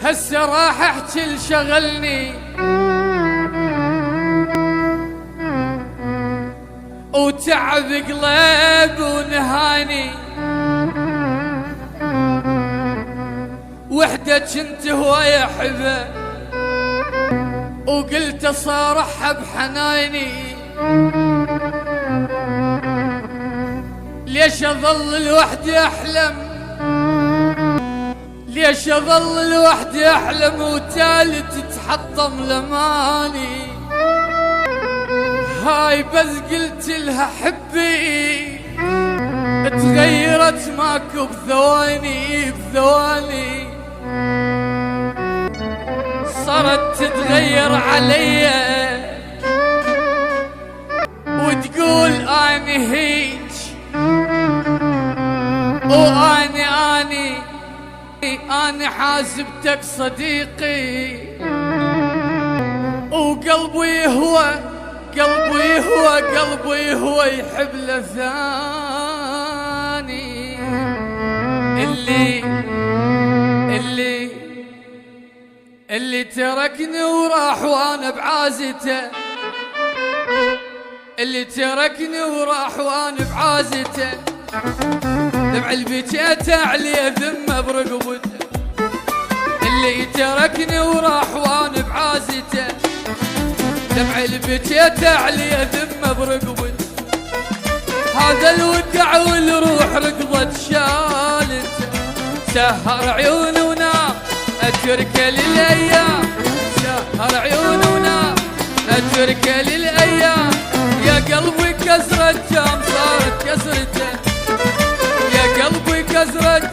هسه راح احكي لشغلني وتعب قلب ونهاني، وحدة كنت هو يحبه وقلت صارحها بحنايني. ليش اظل لوحدي احلم، ليش اظل لوحدي احلم وتالي تتحطم لماني. هاي بس قلت لها حبي تغيرت ماكو بثواني بثواني، صارت تتغير عليا وتقول اني هيج واني حاسبتك صديقي، وقلبي هو قلبي هو يحب لثاني. اللي تركني وراح وانا بعازته، اللي تركني وراح وانا بعازته، دمع البكيت عليه ذمه برقبته. اللي تركني وراح وانا بعازته، دمع البكيت عليه ذمه برقبته. هذا الودع والروح رقبت شالته، سهر عيونه ونام اتركه للايام، سهر عيونه ونام اتركه للايام. يا قلبي كسرت جام صارت كسرته، يا قلبي كسرت